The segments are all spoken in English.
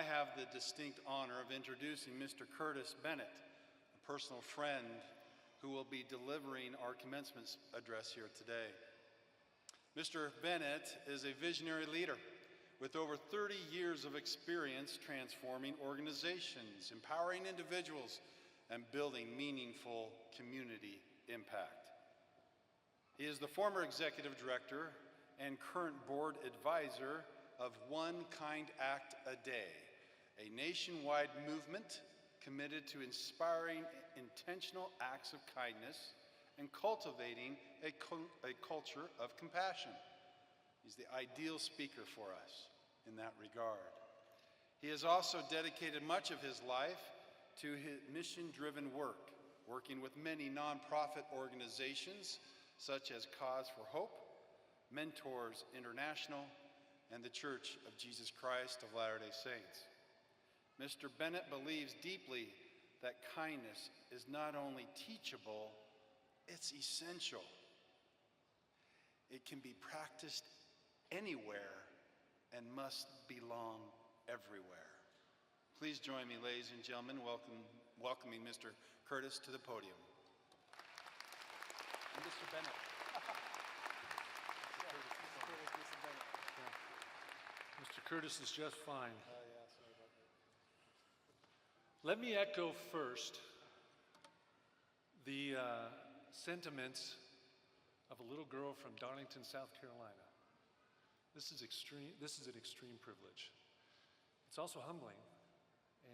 I have the distinct honor of introducing Mr. Curtis Bennett, a personal friend who will be delivering our commencement address here today. Mr. Bennett is a visionary leader with over 30 years of experience transforming organizations, empowering individuals, and building meaningful community impact. He is the former executive director and current board advisor of One Kind Act a Day, a nationwide movement committed to inspiring intentional acts of kindness and cultivating a culture of compassion. He's the ideal speaker for us in that regard. He has also dedicated much of his life to his mission-driven work, working with many nonprofit organizations such as Cause for Hope, Mentors International, and the Church of Jesus Christ of Latter-day Saints. Mr. Bennett believes deeply that kindness is not only teachable, it's essential. It can be practiced anywhere and must belong everywhere. Please join me, ladies and gentlemen, welcoming Mr. Curtis to the podium. And Mr. Bennett. Mr. Curtis is just fine. Let me echo first the sentiments of a little girl from Darlington, South Carolina. This is an extreme privilege. It's also humbling,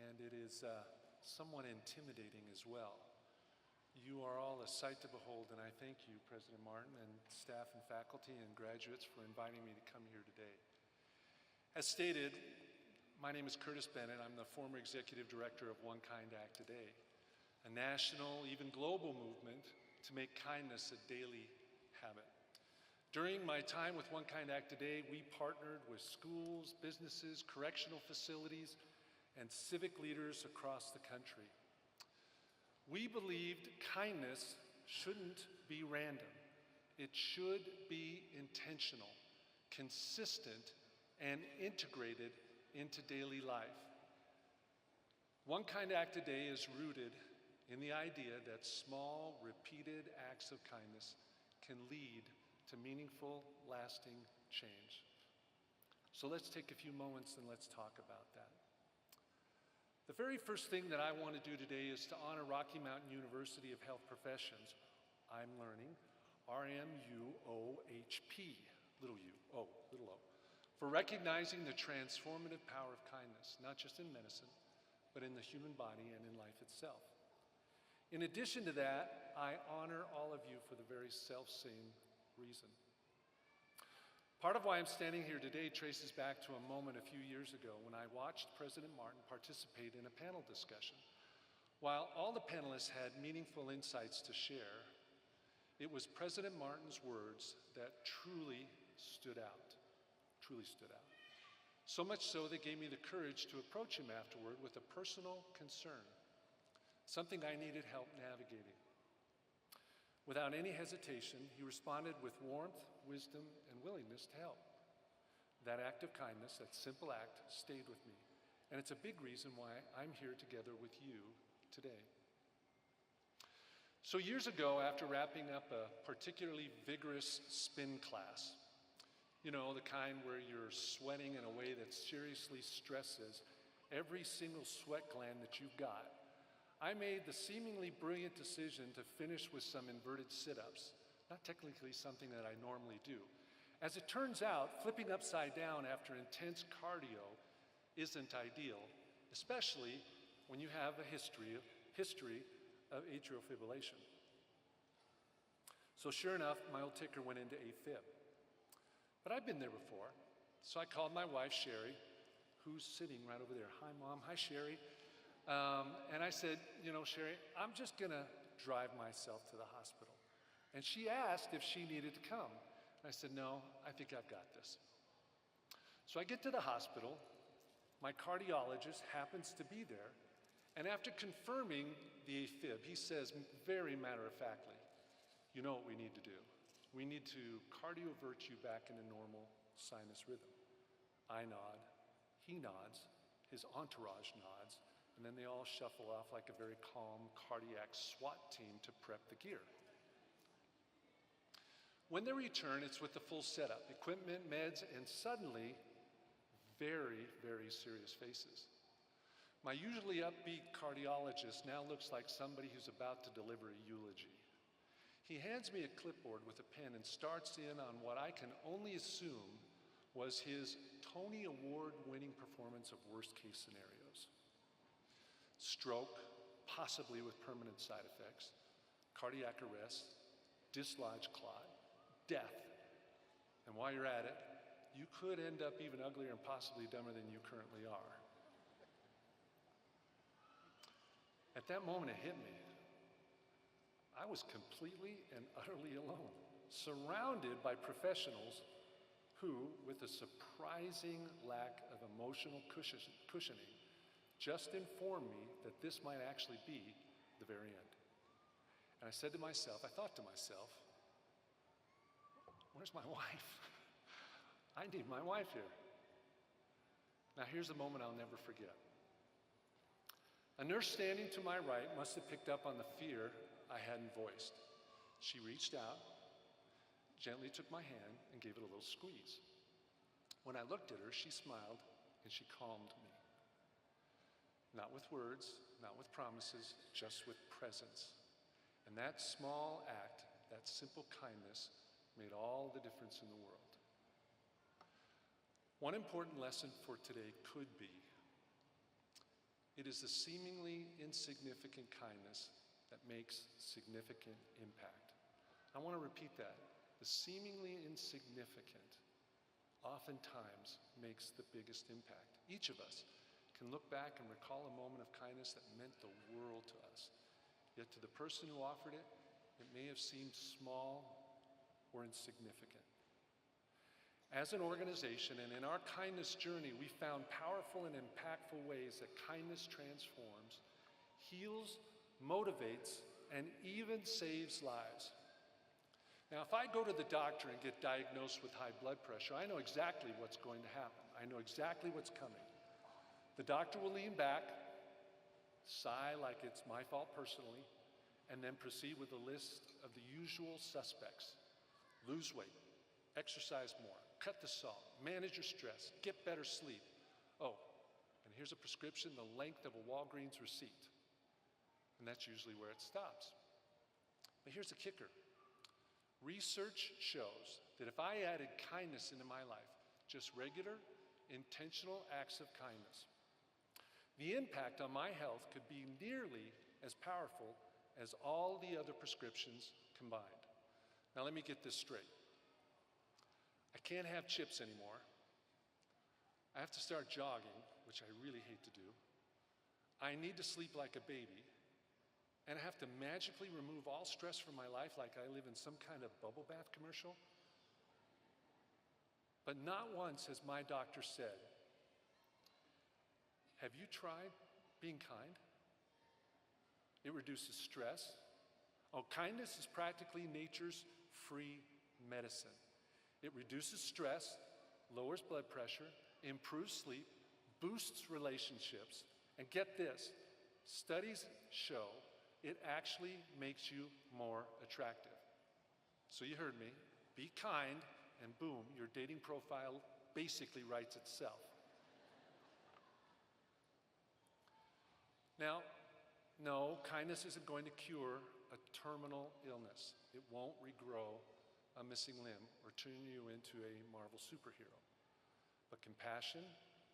and it is somewhat intimidating as well. You are all a sight to behold, and I thank you, President Martin, and staff and faculty and graduates for inviting me to come here today. As stated, my name is Curtis Bennett. I'm the former executive director of One Kind Act a Day, a national, even global movement to make kindness a daily habit. During my time with One Kind Act a Day, we partnered with schools, businesses, correctional facilities, and civic leaders across the country. We believed kindness shouldn't be random. It should be intentional, consistent, and integrated into daily life. One Kind Act a Day is rooted in the idea that small, repeated acts of kindness can lead to meaningful, lasting change. So let's take a few moments and let's talk about that. The very first thing that I want to do today is to honor Rocky Mountain University of Health Professions. I'm learning RMU OHP, little u, O, little o, for recognizing the transformative power of kindness, not just in medicine, but in the human body and in life itself. In addition to that, I honor all of you for the very self-same reason. Part of why I'm standing here today traces back to a moment a few years ago when I watched President Martin participate in a panel discussion. While all the panelists had meaningful insights to share, it was President Martin's words that truly stood out. So much so they gave me the courage to approach him afterward with a personal concern, something I needed help navigating. Without any hesitation, he responded with warmth, wisdom, and willingness to help. That act of kindness, that simple act, stayed with me. And it's a big reason why I'm here together with you today. So years ago, after wrapping up a particularly vigorous spin class, you know, the kind where you're sweating in a way that seriously stresses every single sweat gland that you've got, I made the seemingly brilliant decision to finish with some inverted sit-ups, not technically something that I normally do. As it turns out, flipping upside down after intense cardio isn't ideal, especially when you have a history of atrial fibrillation. So sure enough, my old ticker went into AFib. But I've been there before, so I called my wife, Sherry, who's sitting right over there. Hi, Mom. Hi, Sherry. And I said, you know, Sherry, I'm just going to drive myself to the hospital. And she asked if she needed to come. And I said, no, I think I've got this. So I get to the hospital. My cardiologist happens to be there. And after confirming the AFib, he says very matter-of-factly, you know what we need to do. We need to cardiovert you back into normal sinus rhythm. I nod, he nods, His entourage nods, and then they all shuffle off like a very calm cardiac SWAT team to prep the gear. When they return, it's with the full setup, equipment, meds, and suddenly, very, very serious faces. My usually upbeat cardiologist now looks like somebody who's about to deliver a eulogy. He hands me a clipboard with a pen and starts in on what I can only assume was his Tony Award-winning performance of worst-case scenarios. Stroke, possibly with permanent side effects, cardiac arrest, dislodged clot, death. And while you're at it, you could end up even uglier and possibly dumber than you currently are. At that moment, it hit me. I was completely and utterly alone, surrounded by professionals who, with a surprising lack of emotional cushioning, just informed me that this might actually be the very end. And I said to myself, I thought to myself, where's my wife? I need my wife here. Now here's a moment I'll never forget. A nurse standing to my right must have picked up on the fear I hadn't voiced. She reached out, gently took my hand, and gave it a little squeeze. When I looked at her, she smiled and she calmed me. Not with words, not with promises, just with presence. And that small act, that simple kindness, made all the difference in the world. One important lesson for today could be, it is the seemingly insignificant kindness that makes significant impact. I want to repeat that. The seemingly insignificant oftentimes makes the biggest impact. Each of us can look back and recall a moment of kindness that meant the world to us. Yet to the person who offered it, it may have seemed small or insignificant. As an organization and in our kindness journey, we found powerful and impactful ways that kindness transforms, heals, motivates, and even saves lives. Now, if I go to the doctor and get diagnosed with high blood pressure, I know exactly what's going to happen. I know exactly what's coming. The doctor will lean back, sigh like it's my fault personally, and then proceed with a list of the usual suspects. Lose weight, exercise more, cut the salt, manage your stress, get better sleep. Oh, and here's a prescription the length of a Walgreens receipt. And that's usually where it stops. But here's the kicker. Research shows that if I added kindness into my life, just regular, intentional acts of kindness, the impact on my health could be nearly as powerful as all the other prescriptions combined. Now let me get this straight. I can't have chips anymore. I have to start jogging, which I really hate to do. I need to sleep like a baby. And I have to magically remove all stress from my life like I live in some kind of bubble bath commercial. But not once has my doctor said, have you tried being kind? It reduces stress. Oh, kindness is practically nature's free medicine. It reduces stress, lowers blood pressure, improves sleep, boosts relationships, and get this, studies show it actually makes you more attractive. So you heard me, be kind, and boom, your dating profile basically writes itself. Now, no, kindness isn't going to cure a terminal illness. It won't regrow a missing limb or turn you into a Marvel superhero. But compassion,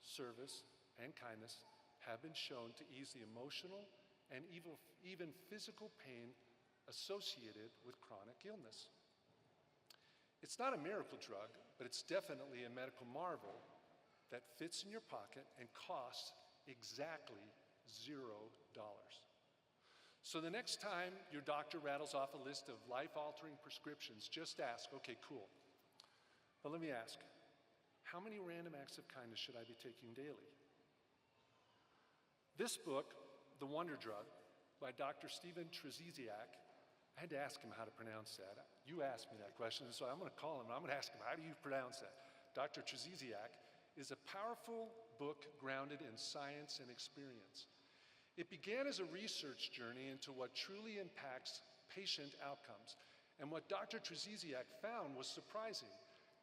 service, and kindness have been shown to ease the emotional and even physical pain associated with chronic illness. It's not a miracle drug, but it's definitely a medical marvel that fits in your pocket and costs exactly $0. So the next time your doctor rattles off a list of life-altering prescriptions, just ask, okay, cool. But let me ask, how many random acts of kindness should I be taking daily? This book, The Wonder Drug, by Dr. Stephen Trzeziak, I had to ask him how to pronounce that. You asked me that question, so I'm going to call him and I'm going to ask him, how do you pronounce that? Dr. Trzeziak is a powerful book grounded in science and experience. It began as a research journey into what truly impacts patient outcomes. And what Dr. Trzeziak found was surprising.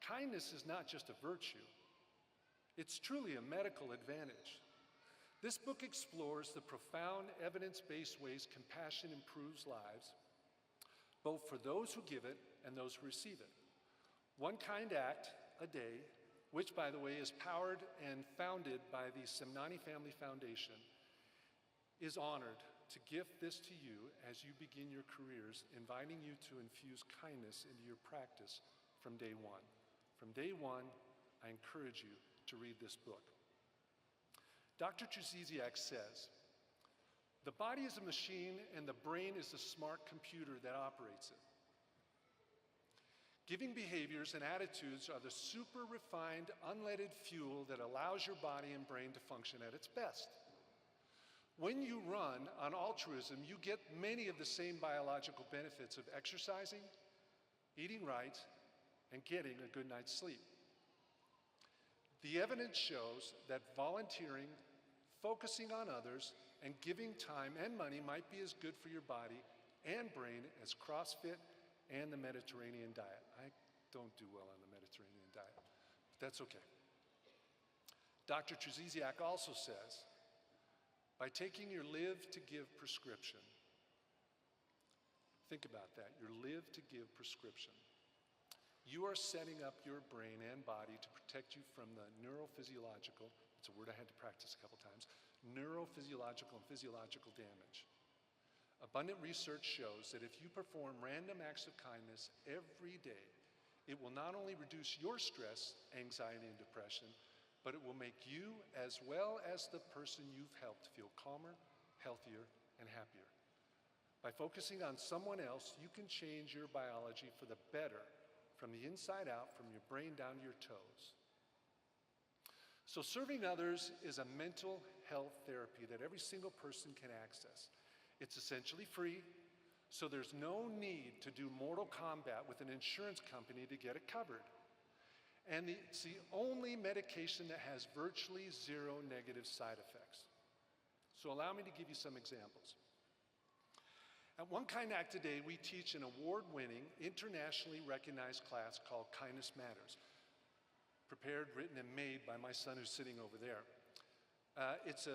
Kindness is not just a virtue. It's truly a medical advantage. This book explores the profound evidence-based ways compassion improves lives, both for those who give it and those who receive it. One kind act a day, which, by the way, is powered and founded by the Semnani Family Foundation, is honored to gift this to you as you begin your careers, inviting you to infuse kindness into your practice from day one. From day one, I encourage you to read this book. Dr. Trzeziak says, "The body is a machine and the brain is the smart computer that operates it. Giving behaviors and attitudes are the super refined, unleaded fuel that allows your body and brain to function at its best. When you run on altruism, you get many of the same biological benefits of exercising, eating right, and getting a good night's sleep. The evidence shows that volunteering, focusing on others, and giving time and money might be as good for your body and brain as CrossFit and the Mediterranean diet." I don't do well on the Mediterranean diet, but that's okay. Dr. Trzeziak also says, by taking your live to give prescription, think about that, your live to give prescription, you are setting up your brain and body to protect you from the neurophysiological, it's a word I had to practice a couple times, neurophysiological and physiological damage. Abundant research shows that if you perform random acts of kindness every day, it will not only reduce your stress, anxiety, and depression, but it will make you, as well as the person you've helped, feel calmer, healthier, and happier. By focusing on someone else, you can change your biology for the better, from the inside out, from your brain down to your toes. So serving others is a mental health therapy that every single person can access. It's essentially free, so there's no need to do mortal combat with an insurance company to get it covered. And it's the only medication that has virtually zero negative side effects. So allow me to give you some examples. At One Kind Act Today, we teach an award-winning, internationally recognized class called Kindness Matters, prepared, written, and made by my son who's sitting over there. It's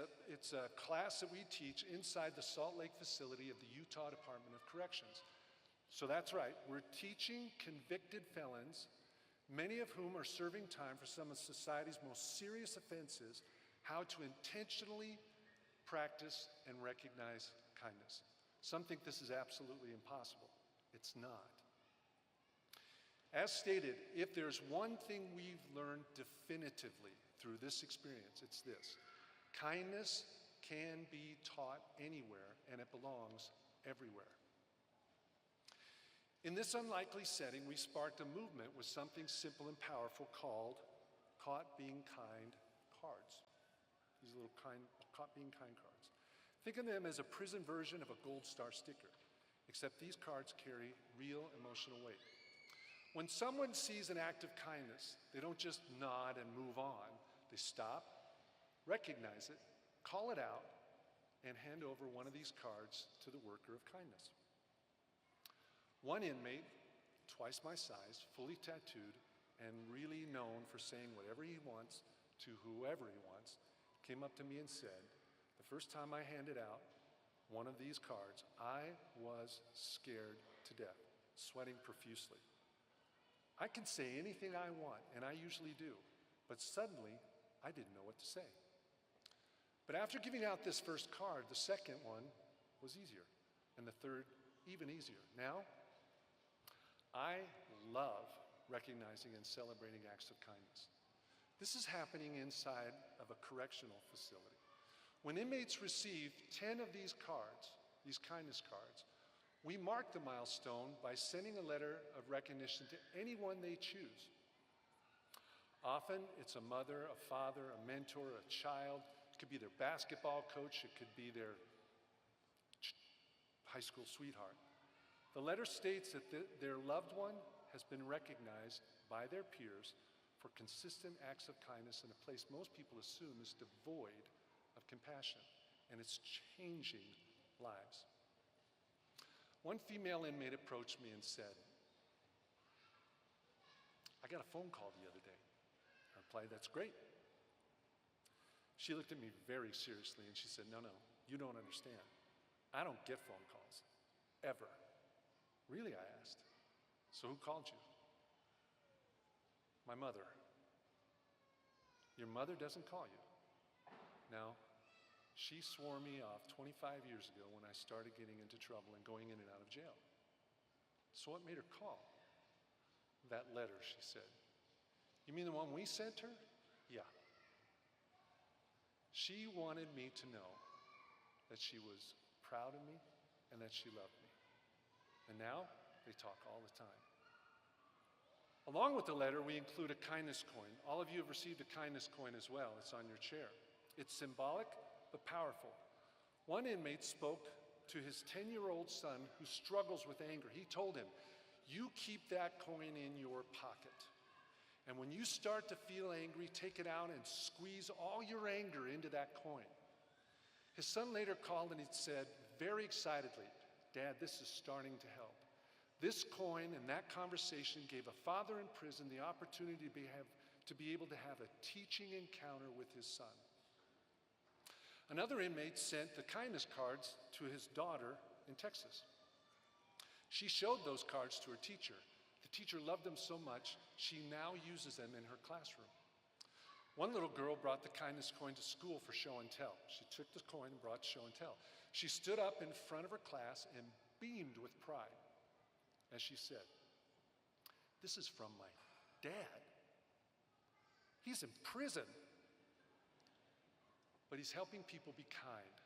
a class that we teach inside the Salt Lake facility of the Utah Department of Corrections. So that's right, we're teaching convicted felons, many of whom are serving time for some of society's most serious offenses, how to intentionally practice and recognize kindness. Some think this is absolutely impossible. It's not. As stated, if there's one thing we've learned definitively through this experience, it's this: kindness can be taught anywhere, and it belongs everywhere. In this unlikely setting, we sparked a movement with something simple and powerful called Caught Being Kind cards. These little Caught Being Kind cards. Think of them as a prison version of a gold star sticker, except these cards carry real emotional weight. When someone sees an act of kindness, they don't just nod and move on. They stop, recognize it, call it out, and hand over one of these cards to the worker of kindness. One inmate, twice my size, fully tattooed, and really known for saying whatever he wants to whoever he wants, came up to me and said, the first time I handed out one of these cards, I was scared to death, sweating profusely. I can say anything I want, and I usually do, but suddenly I didn't know what to say. But after giving out this first card, the second one was easier, and the third even easier. Now, I love recognizing and celebrating acts of kindness. This is happening inside of a correctional facility. When inmates receive 10 of these cards, these kindness cards, we mark the milestone by sending a letter of recognition to anyone they choose. Often it's a mother, a father, a mentor, a child. It could be their basketball coach. It could be their high school sweetheart. The letter states that their loved one has been recognized by their peers for consistent acts of kindness in a place most people assume is devoid of compassion, and it's changing lives. One female inmate approached me and said, "I got a phone call the other day." I replied, "That's great." She looked at me very seriously and she said, "No, you don't understand. I don't get phone calls, ever." "Really?" I asked. "So who called you?" "My mother." "Your mother doesn't call you?" "No. She swore me off 25 years ago when I started getting into trouble and going in and out of jail." "So what made her call?" "That letter," she said. "You mean the one we sent her?" "Yeah." She wanted me to know that she was proud of me and that she loved me. And now they talk all the time. Along with the letter, we include a kindness coin. All of you have received a kindness coin as well. It's on your chair. It's symbolic but powerful. One inmate spoke to his 10-year-old son who struggles with anger. He told him, "You keep that coin in your pocket. And when you start to feel angry, take it out and squeeze all your anger into that coin." His son later called and he said very excitedly, "Dad, this is starting to help." This coin and that conversation gave a father in prison the opportunity to be able to have a teaching encounter with his son. Another inmate sent the kindness cards to his daughter in Texas. She showed those cards to her teacher. The teacher loved them so much, she now uses them in her classroom. One little girl brought the kindness coin to school for show and tell. She took the coin and brought show and tell. She stood up in front of her class and beamed with pride as she said, "This is from my dad. He's in prison, but he's helping people be kind."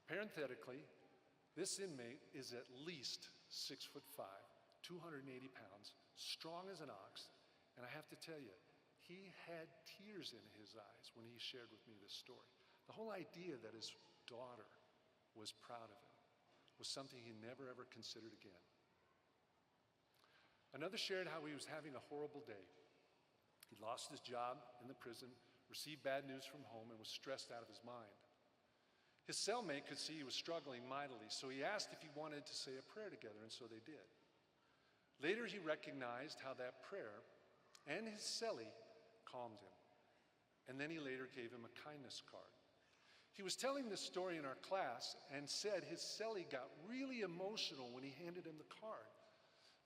Parenthetically, this inmate is at least 6'5", 280 pounds, strong as an ox, and I have to tell you, he had tears in his eyes when he shared with me this story. The whole idea that his daughter was proud of him was something he never ever considered again. Another shared how he was having a horrible day. He lost his job in the prison, received bad news from home, and was stressed out of his mind. His cellmate could see he was struggling mightily, so he asked if he wanted to say a prayer together, and so they did. Later, he recognized how that prayer and his cellie calmed him, and then he later gave him a kindness card. He was telling this story in our class and said his cellie got really emotional when he handed him the card.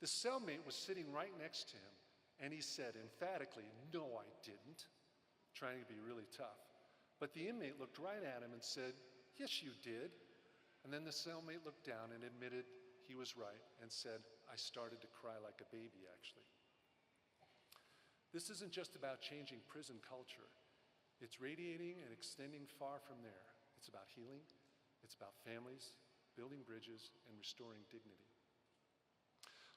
The cellmate was sitting right next to him, and he said emphatically, "No, I didn't," trying to be really tough. But the inmate looked right at him and said, "Yes, you did." And then the cellmate looked down and admitted he was right and said, "I started to cry like a baby, actually." This isn't just about changing prison culture. It's radiating and extending far from there. It's about healing. It's about families, building bridges, and restoring dignity.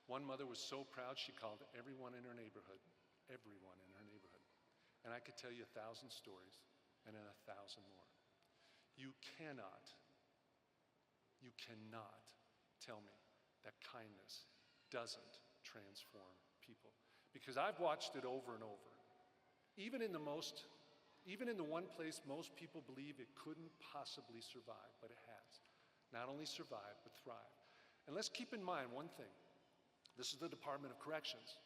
One mother was so proud she called everyone in her neighborhood. And I could tell you 1,000 stories and then 1,000 more. You cannot tell me that kindness doesn't transform people. Because I've watched it over and over. Even in the one place most people believe it couldn't possibly survive, but it has. Not only survive, but thrive. And let's keep in mind one thing. This is the Department of Corrections.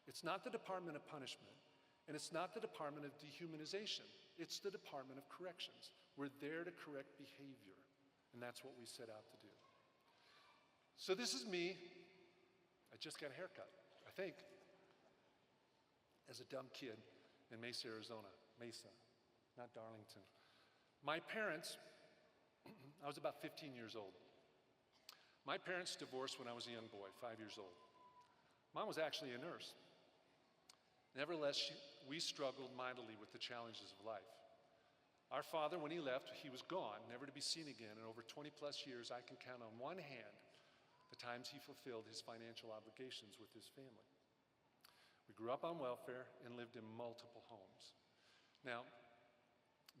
It's not the Department of Punishment, and it's not the Department of Dehumanization. It's the Department of Corrections. We're there to correct behavior, and that's what we set out to do. So this is me. I just got a haircut, I think, as a dumb kid in Mesa, Arizona. Mesa, not Darlington. My parents, I was about 15 years old. My parents divorced when I was a young boy, 5 years old. Mom was actually a nurse. Nevertheless, we struggled mightily with the challenges of life. Our father, when he left, he was gone, never to be seen again, and over 20 plus years, I can count on one hand the times he fulfilled his financial obligations with his family. We grew up on welfare and lived in multiple homes. Now,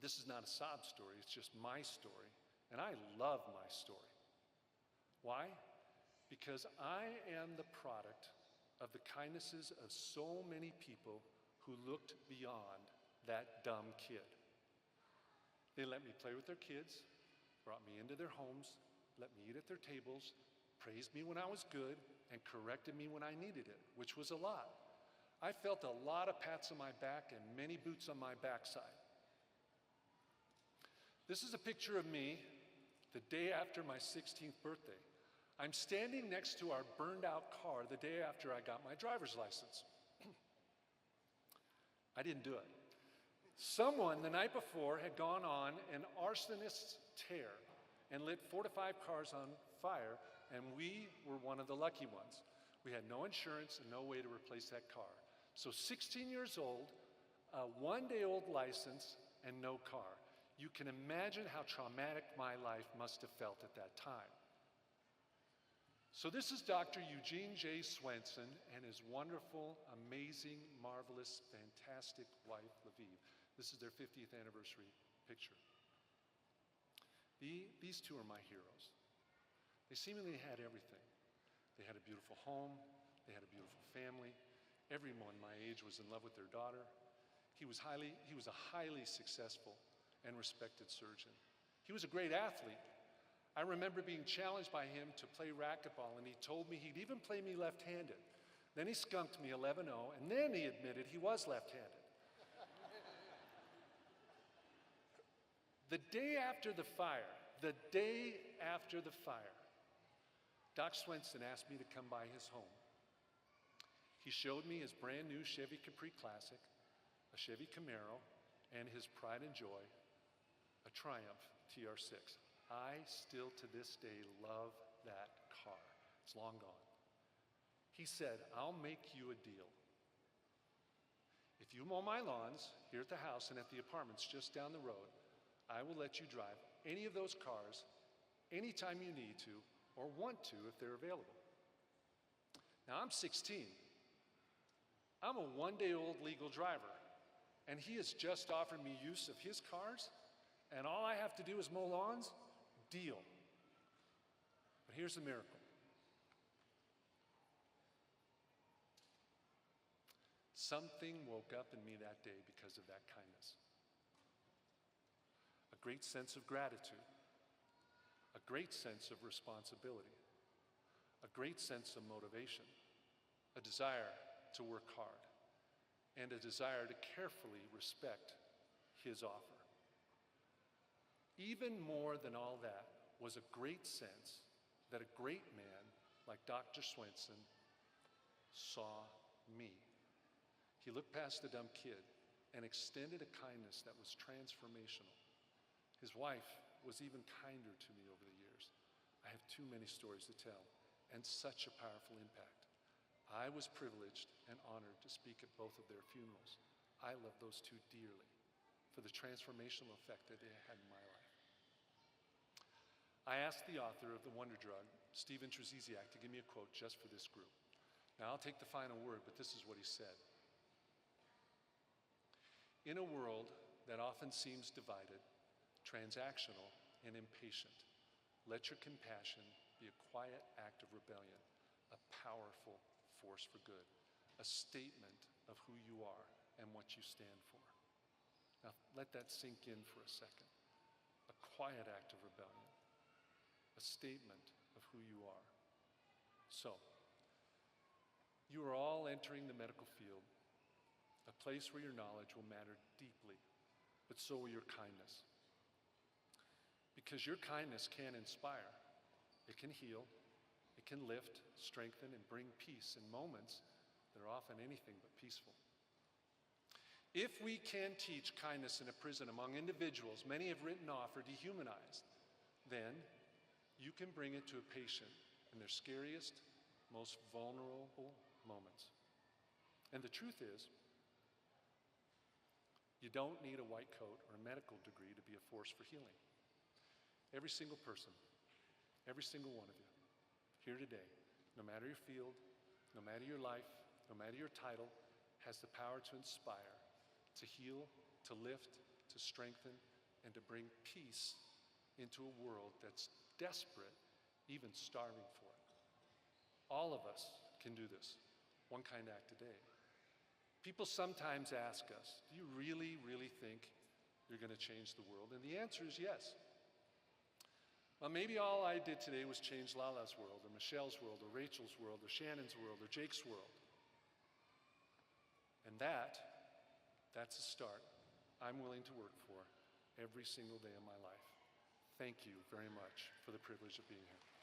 this is not a sob story, it's just my story, and I love my story. Why? Because I am the product of the kindnesses of so many people who looked beyond that dumb kid. They let me play with their kids, brought me into their homes, let me eat at their tables, praised me when I was good, and corrected me when I needed it, which was a lot. I felt a lot of pats on my back and many boots on my backside. This is a picture of me the day after my 16th birthday. I'm standing next to our burned out car the day after I got my driver's license. I didn't do it. Someone the night before had gone on an arsonist's tear and lit 4 to 5 cars on fire, and we were one of the lucky ones. We had no insurance and no way to replace that car. So 16 years old, a 1-day-old license, and no car. You can imagine how traumatic my life must have felt at that time. So this is Dr. Eugene J. Swenson and his wonderful, amazing, marvelous, fantastic wife, Lviv. This is their 50th anniversary picture. These two are my heroes. They seemingly had everything. They had a beautiful home. They had a beautiful family. Everyone my age was in love with their daughter. He was a highly successful and respected surgeon. He was a great athlete. I remember being challenged by him to play racquetball, and he told me he'd even play me left-handed. Then he skunked me 11-0, and then he admitted he was left-handed. The day after the fire, Doc Swenson asked me to come by his home. He showed me his brand new Chevy Capri Classic, a Chevy Camaro, and his pride and joy, a Triumph TR6. I still to this day love that car. It's long gone. He said, "I'll make you a deal. If you mow my lawns here at the house and at the apartments just down the road, I will let you drive any of those cars anytime you need to or want to if they're available." Now I'm 16. I'm a 1-day-old legal driver, and he has just offered me use of his cars, and all I have to do is mow lawns? Deal. But here's the miracle. Something woke up in me that day because of that kindness. A great sense of gratitude, a great sense of responsibility, a great sense of motivation, a desire to work hard, and a desire to carefully respect his offer. Even more than all that was a great sense that a great man like Dr. Swenson saw me. He looked past the dumb kid and extended a kindness that was transformational. His wife was even kinder to me over the years. I have too many stories to tell, and such a powerful impact. I was privileged and honored to speak at both of their funerals. I love those two dearly for the transformational effect that they had in my life. I asked the author of The Wonder Drug, Stephen Trzeciak, to give me a quote just for this group. Now I'll take the final word, but this is what he said. "In a world that often seems divided, transactional, and impatient, let your compassion be a quiet act of rebellion, a powerful force for good, a statement of who you are and what you stand for." Now let that sink in for a second. A quiet act of rebellion, a statement of who you are. So, you are all entering the medical field, a place where your knowledge will matter deeply, but so will your kindness. Because your kindness can inspire, it can heal, it can lift, strengthen, and bring peace in moments that are often anything but peaceful. If we can teach kindness in a prison among individuals many have written off or dehumanized, then you can bring it to a patient in their scariest, most vulnerable moments. And the truth is, you don't need a white coat or a medical degree to be a force for healing. Every single person, every single one of you, here today, no matter your field, no matter your life, no matter your title, has the power to inspire, to heal, to lift, to strengthen, and to bring peace into a world that's desperate, even starving for it. All of us can do this, one kind act a day. People sometimes ask us, do you really, really think you're going to change the world? And the answer is yes. Well, maybe all I did today was change Lala's world, or Michelle's world, or Rachel's world, or Shannon's world, or Jake's world. And that's a start I'm willing to work for every single day of my life. Thank you very much for the privilege of being here.